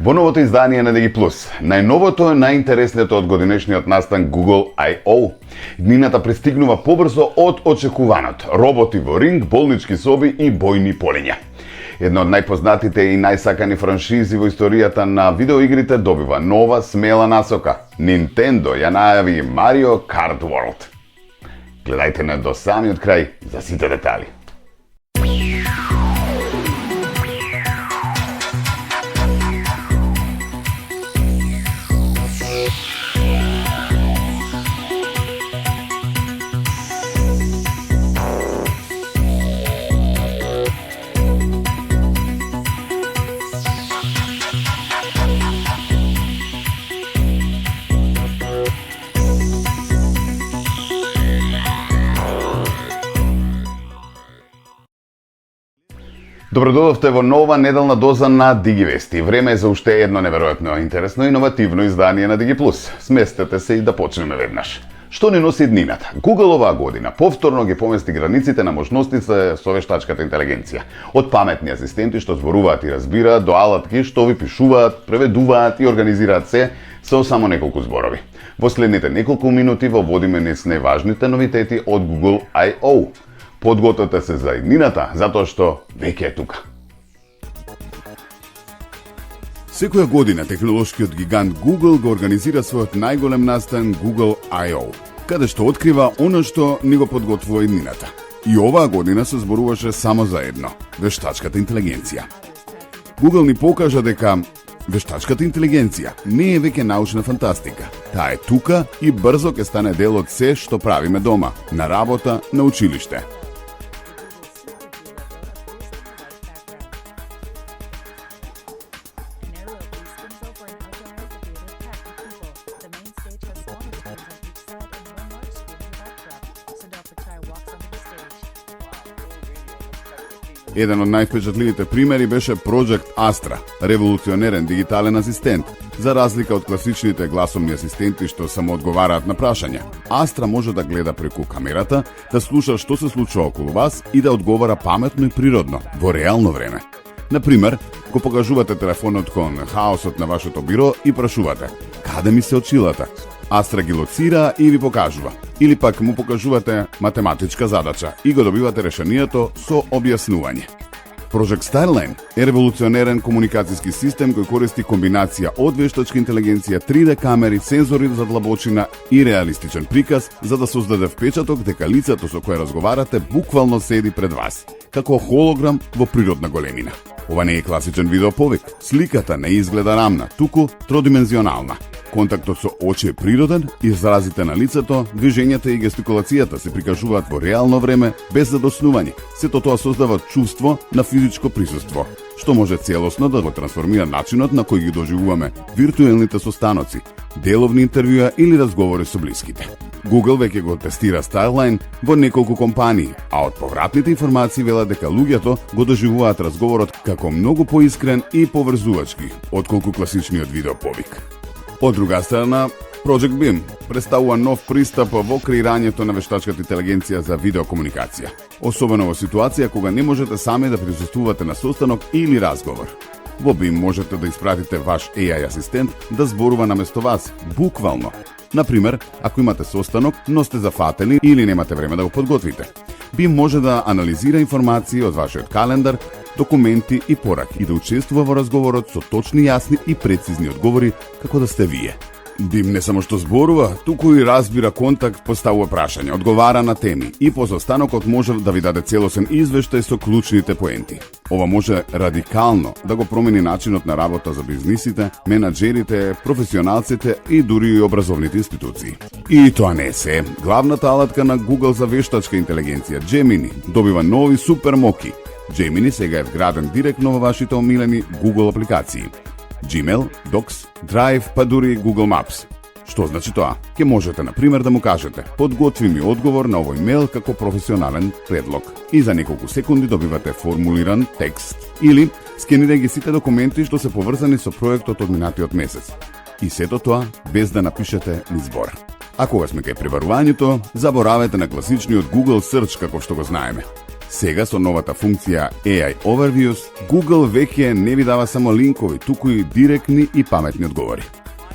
Во новото издание на Digi+, најновото е најинтересното од годинешниот настан Google I.O. Днината пристигнува побрзо од очекуваното. Роботи во ринг, болнички соби и бојни полиња. Една од најпознатите и најсакани франшизи во историјата на видеоигрите добива нова смела насока. Nintendo ја најави Mario Kart World. Гледајте на до самиот крај за сите детали. Добродојдовте во нова неделна доза на Digi Вести. Време е за уште едно неверојатно интересно и иновативно издание на Digi+. Сместете се и да почнеме веднаш. Што ни носи днината? Google оваа година повторно ги помести границите на можностите со вештачката интелигенција. Од паметни асистенти што зборуваат и разбираат, до алатки што ви пишуваат, преведуваат и организираат се со само неколку зборови. Во следните неколку минути воводиме низ најважните новитети од Google I.O. Подгответе се за иднината, затоа што веќе е тука. Секоја година технолошкиот гигант Google го организира својот најголем настан Google I.O., каде што открива она што ни го подготвува иднината. И оваа година се зборуваше само за едно – вештачката интелигенција. Google ни покажа дека вештачката интелигенција не е веќе научна фантастика. Таа е тука и брзо ќе стане дел од се што правиме дома, на работа, на училиште. Еден од највпечатливите примери беше Project Astra, револуционерен дигитален асистент, за разлика од класичните гласовни асистенти што само одговараат на прашања. Astra може да гледа преку камерата, да слуша што се случува околу вас и да одговара паметно и природно, во реално време. Например, го покажувате телефонот кон хаосот на вашето биро и прашувате: "Каде ми се очилата?" Astra ги лоцира и ви покажува. Или пак му покажувате математичка задача и го добивате решението со објаснување. Project Starline е револуционерен комуникацијски систем кој користи комбинација од вештачка интелигенција, 3D камери, сензори за длабочина и реалистичен приказ за да создаде впечаток дека лицето со кое разговарате буквално седи пред вас, како холограм во природна големина. Ова не е класичен видеоповик. Сликата не изгледа рамна, туку тродимензионална. Контактот со очи е природен, изразите на лицето, движењата и гестикулацијата се прикажуваат во реално време, без задоснување. Сето тоа создава чувство на физичко присуство, што може целосно да го трансформира начинот на кој ги доживуваме виртуелните состаноци, деловни интервјуа или разговори со блиските. Google веќе го тестира Starline во неколку компании, а од повратните информации велат дека луѓето го доживуваат разговорот како многу поискрен и поврзувачки, отколку класичниот видеоповик. Од друга страна, Project Beam представува нов пристап во креирањето на вештачката интелигенција за видеокомуникација, особено во ситуација кога не можете сами да присуствувате на состанок или разговор. Во Beam можете да испратите ваш AI асистент да зборува наместо вас, буквално. Например, ако имате состанок, но сте зафатени или немате време да го подготвите. Beam може да анализира информации од вашиот календар, документи и пораки и да учествува во разговорот со точни, јасни и прецизни одговори како да сте вие. Beam не само што зборува, туку и разбира контакт, поставува прашања, одговара на теми и по состанокот може да ви даде целосен извештај со клучните поенти. Ова може радикално да го промени начинот на работа за бизнисите, менаџерите, професионалците и дури и образовните институции. И тоа не е се. Главната алатка на Google за вештачка интелигенција, Gemini, добива нови супермоки. Gemini сега е вграден директно во вашите омилени Google апликации. Gmail, Docs, Drive, па дури Google Maps. Што значи тоа? Ке можете, например, да му кажете: "Подготви ми одговор на овој мејл како професионален предлог." И за неколку секунди добивате формулиран текст. Или скенирај ги сите документи што се поврзани со проектот од минатиот месец. И сето тоа без да напишете ни збор. А кога сме кај пребарувањето, заборавете на класичниот Google Search како што го знаеме. Сега со новата функција AI Overviews, Google веќе не ви дава само линкови, туку и директни и паметни одговори.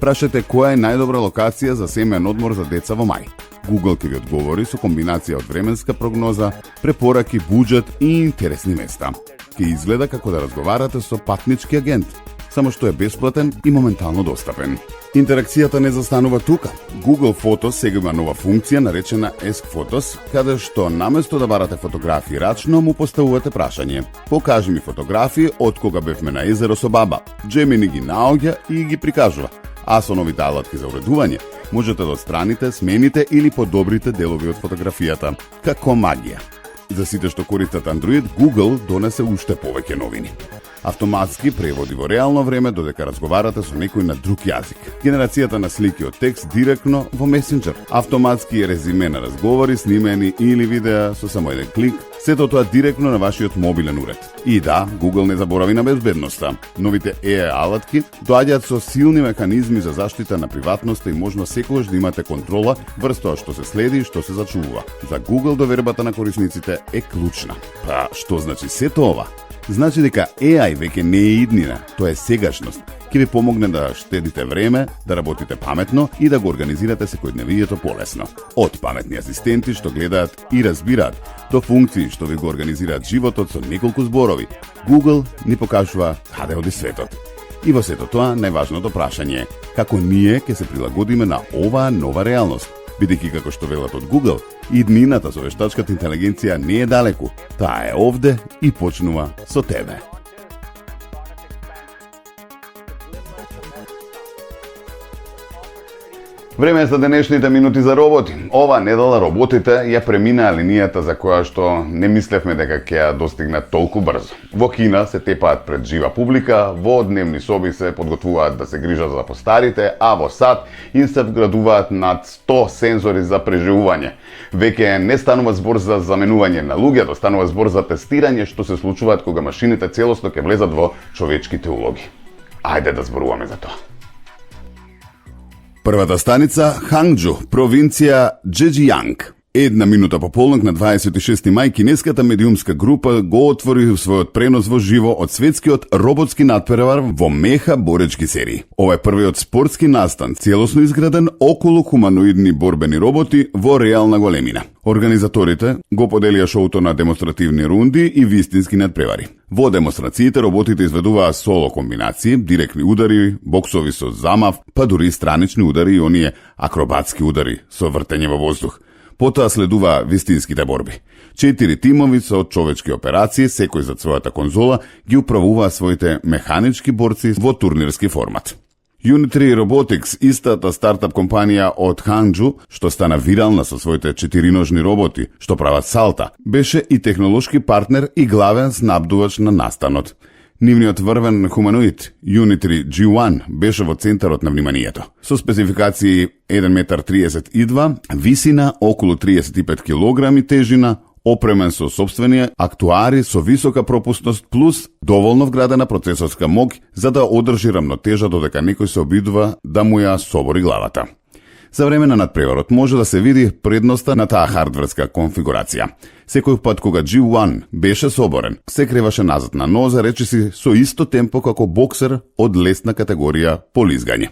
Прашете која е најдобра локација за семеен одмор за деца во мај. Google ќе ви одговори со комбинација од временска прогноза, препораки, буџет и интересни места. Ќе изгледа како да разговарате со патнички агент, само што е бесплатен и моментално достапен. Интеракцијата не застанува тука. Google Photos сега има нова функција наречена Ask Photos, каде што наместо да барате фотографии рачно, му поставувате прашање. Покажи ми фотографии од кога бевме на езеро со баба. Gemini ги наоѓа и ги прикажува. А со новите алатки за уредување, можете да отстраните, смените или подобрите делови од фотографијата. Како магија. За сите што користат Android, Google донесе уште повеќе новини. Автоматски преводи во реално време додека разговарате со некој на друг јазик. Генерацијата на слики од текст директно во Messenger. Автоматски резиме на разговори, снимени или видеа со само еден клик. Сето тоа директно на вашиот мобилен уред. И да, Google не заборави на безбедноста. Новите AI алатки доаѓаат со силни механизми за заштита на приватноста и можно секогаш да имате контрола врз тоа што се следи и што се зачувува. За Google довербата на корисниците е клучна. Па, што значи сето ова? Значи дека AI веќе не е иднина, тоа е сегашност. Ќе ви помогне да штедите време, да работите паметно и да го организирате секојдневието полесно. Од паметни асистенти што гледаат и разбираат, до функции што ви го организираат животот со неколку зборови, Google ни покажува каде оди светот. И во сето тоа најважното прашање е како ние ќе се прилагодиме на оваа нова реалност. Бидејќи како што велат од Google, иднината со вештачката интелигенција не е далеку, таа е овде и почнува со тебе. Време е за денешните минути за роботи. Ова недела роботите ја преминаа линијата за која што не мислевме дека ќе ја достигнат толку брзо. Во Кина се тепаат пред жива публика, во дневни соби се подготвуваат да се грижат за постарите, а во САД им се вградуваат над 100 сензори за преживување. Веќе не станува збор за заменување на луѓето, станува збор за тестирање што се случуваат кога машините целосно ќе влезат во човечките улоги. Ајде да зборуваме за тоа. Првата станица Хангџу, провинција Џеџијанг. Една минута по полнок на 26 мај кинеската медиумска група го отвори својот пренос во живо од светскиот роботски натпревар во меха боречки серии. Ова е првиот спортски настан, целосно изграден околу хуманоидни борбени роботи во реална големина. Организаторите го поделија шоуто на демонстративни рунди и вистински надпревари. Во демонстрациите роботите изведуваа соло комбинации, директни удари, боксови со замав, па дури странични удари и оние акробатски удари со вртење во воздух. Потоа следува вистинските борби. 4 тимови со човечки операции, секој за својата конзола, ги управуваа своите механички борци во турнирски формат. Unitary Robotics, истата стартап компанија од Хангџу, што стана вирална со своите 4-ножни роботи, што прават салта, беше и технолошки партнер и главен снабдувач на настанот. Нивниот врвен хуманоид, Unitary G1, беше во центарот на вниманието. Со спецификации 1,32 м, висина околу 35 кг тежина, опремен со собствени актуари со висока пропусност плюс доволно вградена процесорска мог за да одржи рамнотежа додека некој се обидува да му ја собори главата. За време на надпреварот може да се види предноста на таа хардверска конфигурација. Секој пат кога G1 беше соборен, се креваше назад на ноза, речиси со исто темпо како боксер од лесна категорија по лизгање.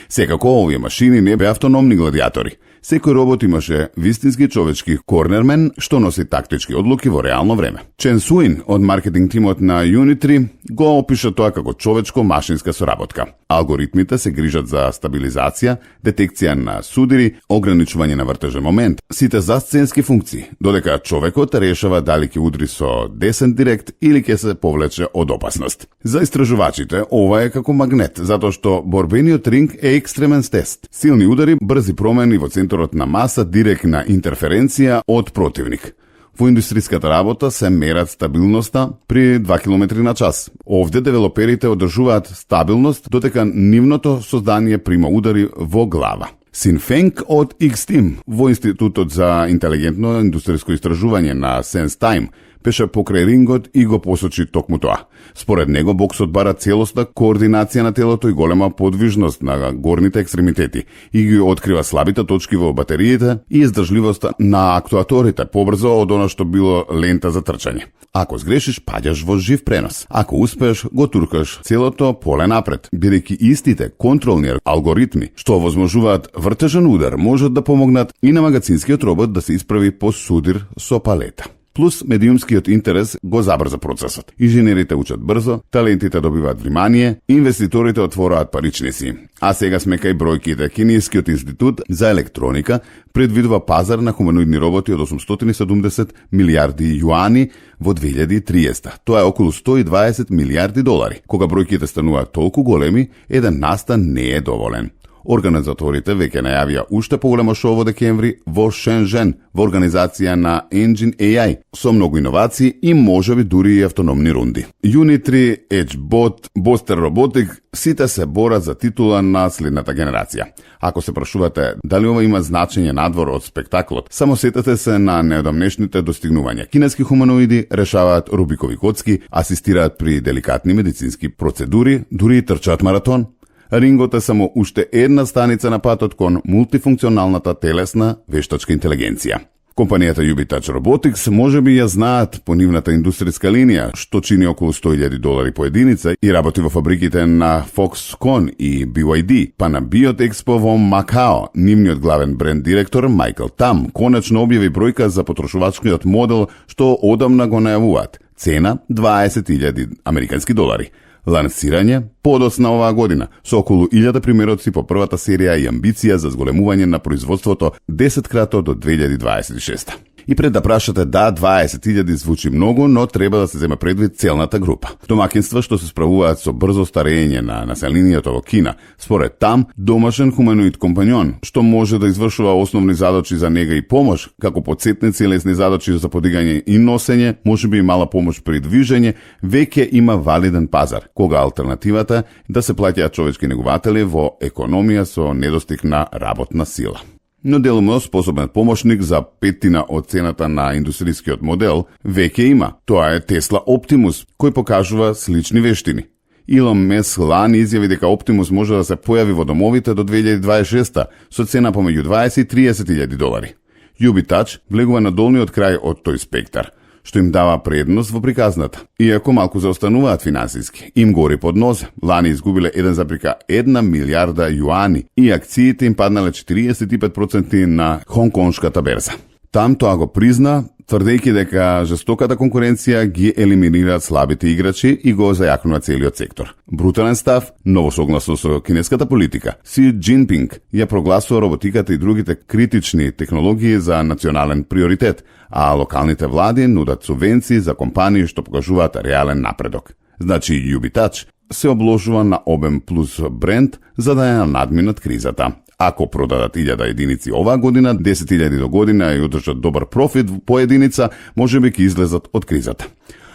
Секако овие машини не беа автономни гладиатори. Секој робот имаше вистински човечки корнермен што носи тактички одлуки во реално време. Чен Суин од маркетинг тимот на Unitary го опиша тоа како човечко-машинска соработка. Алгоритмите се грижат за стабилизација, детекција на судири, ограничување на вртежен момент, сите засценски функции, додека човекот решава дали ќе удри со десен директ или ќе се повлече од опасност. За истражувачите ова е како магнет, затоа што борбениот ринг е екстремен тест. Силни удари, брзи промени во центарот на маса, директна интерференција од противник. Во индустриската работа се мерат стабилноста при 2 км на час. Овде девелоперите одржуваат стабилност додека нивното создание прима удари во глава. Синфенг од X-Team во Институтот за интелигентно индустријско истражување на SenseTime беше покрај рингот и го посочи токму тоа. Според него боксот бара целосна координација на телото и голема подвижност на горните екстремитети и ги открива слабите точки во батериите и издржливоста на актуаторите побрзо од она што било лента за трчање. Ако сгрешиш, паѓаш во жив пренос. Ако успееш, го туркаш целото поле напред, бидејќи истите контролни алгоритми што возможуваат вртежен удар можат да помогнат и на магацинскиот робот да се исправи по судир со палета. Плюс медиумскиот интерес го забрза процесот. Инженерите учат брзо, талентите добиваат внимание, инвеститорите отвораат паричници. А сега сме кај бројките. Кинескиот институт за електроника предвидува пазар на хуманоидни роботи од 870 милиарди јуани во 2030. Тоа е околу 120 милиарди долари. Кога бројките стануваат толку големи, еден настан не е доволен. Организаторите веќе најавија уште поголемо шоу во декември во Шенжен, во организација на Engine AI, со многу иновации и можеби дури и автономни рунди. Unity, EdgeBot, Boster Robotic, сите се борат за титула на следната генерација. Ако се прашувате дали ова има значење надвор од спектаклот, само сетете се на неодамнешните достигнувања. Кинески хуманоиди решаваат рубикови коцки, асистираат при деликатни медицински процедури, дури и трчаат маратон. Рингот е само уште една станица на патот кон мултифункционалната телесна вештачка интелигенција. Компанијата Ubitouch Robotics можеби ја знаат по нивната индустријска линија, што чини околу 100.000 долари по единица и работи во фабриките на Foxconn и BYD, па на Биотекспо во Макао. Нивниот главен бренд директор Майкл Там конечно објави бројка за потрошувачкиот модел што одамна го најавуваат. Цена 20.000 американски долари. Лансирање подоцна оваа година, со околу 1000 примероци по првата серија и амбиција за зголемување на производството 10 крато до 2026. И пред да прашате, да, 20.000 звучи многу, но треба да се земе предвид целната група. Домакинства што се справуваат со брзо старење на населението во Кина, според Там, домашен хуманоид компањон, што може да извршува основни задачи за нега и помош, како потсетници и лесни задачи за подигање и носење, можеби и мала помош при движење, веќе има валиден пазар, кога алтернативата да се плаќаат човечки негователи во економија со недостиг на работна сила. Но делумно способен помошник за петтина од цената на индустријскиот модел веќе има. Тоа е Tesla Optimus, кој покажува слични вештини. Илон Маск лани изјави дека Optimus може да се појави во домовите до 2026 со цена помеѓу 20 и 30.000 долари. Ubitouch влегува на долниот крај од тој спектар, што им дава предност во приказната. Иако малку заостануваат финансиски, им гори под нос. Лани изгубиле 1,1 милиарда јуани и акциите им паднале 45% на хонконшката берза. Там тоа го призна, тврдејќи дека жестоката конкуренција ги елиминираат слабите играчи и го зајакнува целиот сектор. Брутален став, ново согласно со кинеската политика. Си Джинпинг ја прогласува роботиката и другите критични технологии за национален приоритет, а локалните влади нудат субвенции за компании што покажуваат реален напредок. Значи Ubitouch се обложува на обем плюс бренд за да ја надминат кризата. Ако продадат 1000 единици оваа година, 10.000 до година и одржат добар профит по единица, можеби ќе излезат од кризата.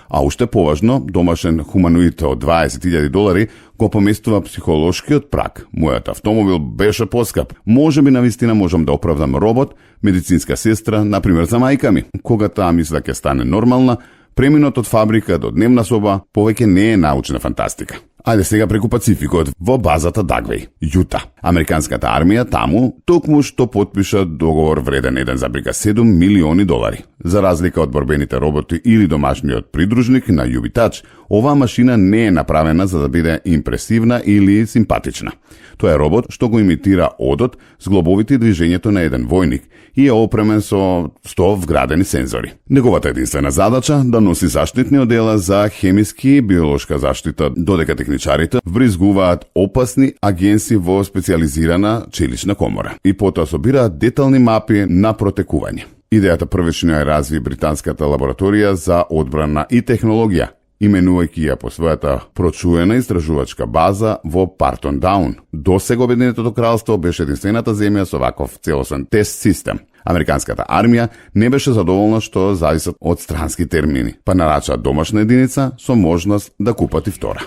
А уште поважно, домашен хуманоид од 20.000 долари го поместува психолошкиот праг. Мојот автомобил беше поскап. Можеби навистина можам да оправдам робот, медицинска сестра, например за мајка ми. Кога таа мисла ќе стане нормална, преминот од фабрика до дневна соба повеќе не е научна фантастика. Ајде сега преку Пацификот во базата Дагвеј, Јута. Американската армија таму токму што потпиша договор вреден 1,7 милиони долари. За разлика од борбените роботи или домашниот придружник на Ubitouch, оваа машина не е направена за да биде импресивна или симпатична. Тоа е робот што го имитира одот, зглобовите и движењето на еден војник и е опремен со 100 вградени сензори. Неговата единствена задача да носи заштитни одела за хемиски и биолошка заштита, додека техничарите вбризгуваат опасни агенси во специализирана челична комора и потоа собираат детални мапи на протекување. Идејата првично ја разви британската лабораторија за одбрана и технологија, именувајќи ја по својата прочуена истражувачка база во Партон Даун. Досега Обединетото кралство беше единствената земја со ваков целосен тест систем. Американската армија не беше задоволна што зависат од странски термини, па нарачаат домашна единица со можност да купат и втора.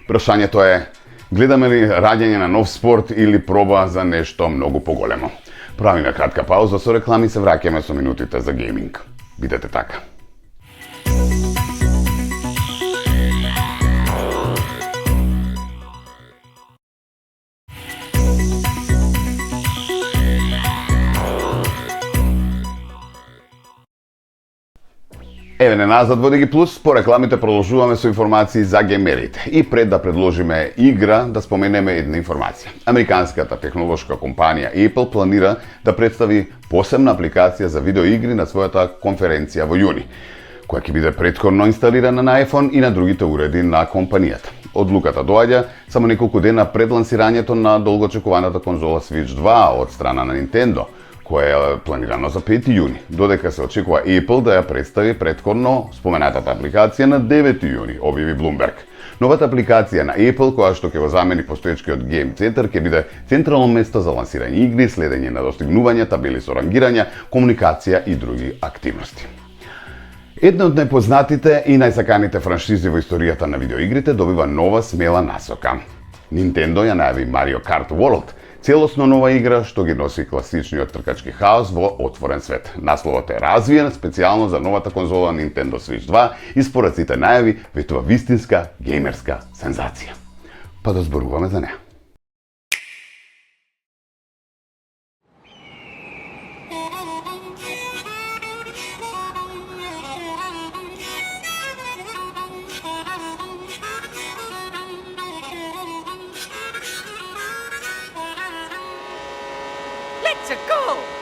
Прашањето е, гледаме ли раѓање на нов спорт или проба за нешто многу поголемо? Правиме кратка пауза со реклами и се враќаме со минутите за гейминг. Бидете така. Еве не назад во Диги Плюс, по рекламите продолжуваме со информации за геймерите. И пред да предложиме игра, да споменеме една информација. Американската технолошка компанија Apple планира да представи посебна апликација за видеоигри на својата конференција во јуни, која ќе биде претходно инсталирана на iPhone и на другите уреди на компанијата. Одлуката доаѓа само неколку дена пред лансирањето на долгоочекуваната конзола Switch 2 од страна на Nintendo, која е планирано за 5 јуни, додека се очекува Apple да ја представи претходно споменатата апликација на 9 јуни, објави Bloomberg. Новата апликација на Apple, која што ќе го замени постоечкиот Game Center, ќе биде централно место за лансирање игри, следење на достигнувања, табели со рангирања, комуникација и други активности. Една од најпознатите и најсаканите франшизи во историјата на видеоигрите добива нова смела насока. Nintendo ја најави Mario Kart World, целосно нова игра што ги носи класичниот тркачки хаос во отворен свет. Насловот е развиен специјално за новата конзола Nintendo Switch 2 и според сите најави ветува вистинска геймерска сензација. Па да зборуваме за неа. Let's go!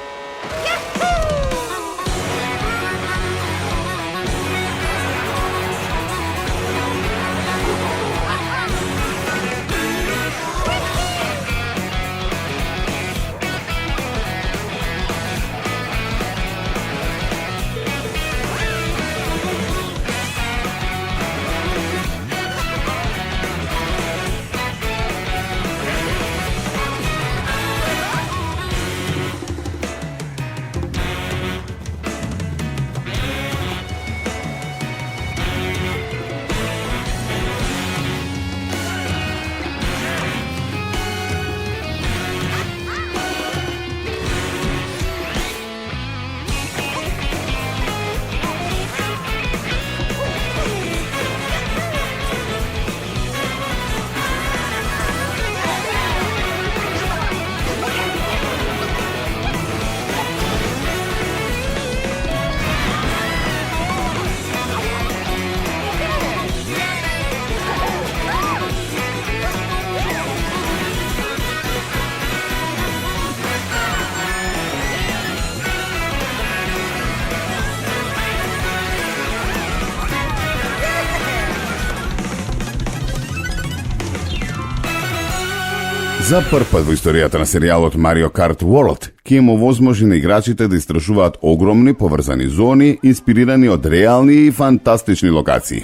За прв пат во историјата на серијалот Mario Kart World ќе им овозможи на играчите да истражуваат огромни поврзани зони инспирирани од реални и фантастични локации.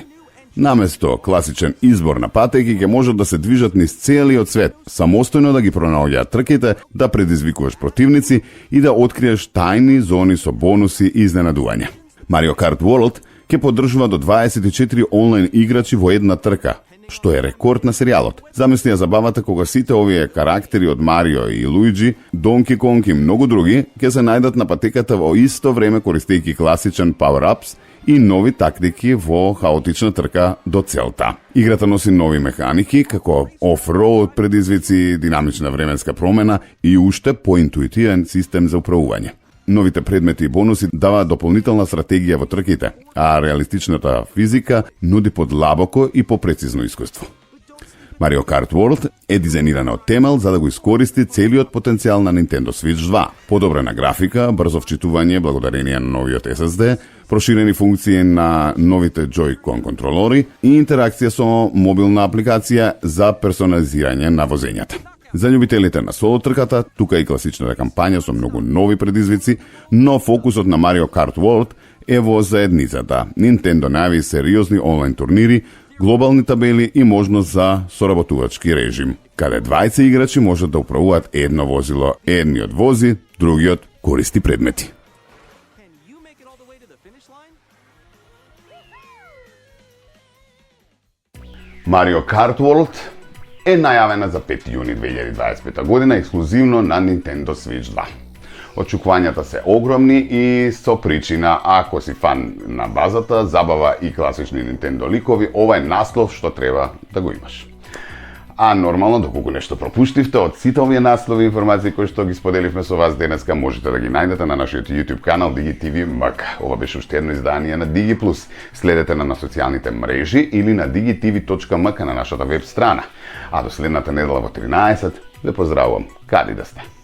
Наместо класичен избор на патеки ќе можат да се движат низ целиот свет, самостојно да ги пронаоѓаат трките, да предизвикуваш противници и да откриеш тајни зони со бонуси и изненадувања. Mario Kart World ќе поддржува до 24 онлайн играчи во една трка, што е рекорд на серијалот. Замисли ја забавата кога сите овие карактери од Марио и Луиджи, Донки Конг и многу други ќе се најдат на патеката во исто време користејќи класичен power-ups и нови тактики во хаотична трка до целта. Играта носи нови механики, како оф-роуд предизвици, динамична временска промена и уште поинтуитивен систем за управување. Новите предмети и бонуси даваат дополнителна стратегија во трките, а реалистичната физика нуди подлабоко и попрецизно искуство. Mario Kart World е дизајнирана од темел за да го искористи целиот потенцијал на Nintendo Switch 2. Подобрена графика, брзо вчитување благодарение на новиот SSD, проширени функции на новите Joy-Con контролори и интеракција со мобилна апликација за персонализирање на возењата. За љубителите на соло трката, тука и класичната кампања со многу нови предизвици, но фокусот на Mario Kart World е во заедницата. Nintendo најави сериозни онлайн турнири, глобални табели и можност за соработувачки режим, каде 20 играчи можат да управуваат едно возило, едниот вози, другиот користи предмети. Mario Kart World е најавена за 5 јуни 2025 година ексклузивно на Nintendo Switch 2. Очекувањата се огромни и со причина, ако си фан на базата, забава и класични Nintendo ликови, ова е наслов што треба да го имаш. А нормално, доколку нешто пропуштивте од сите овие наслови и информации кои што ги споделивме со вас денеска, можете да ги најдете на нашиот YouTube канал DigiTV МК. Ова беше уште едно издание на DigiPlus. Следете на социјалните мрежи или на digitv.mk на нашата веб страна. А до следната недела во 13, ве поздравувам, каде да сте.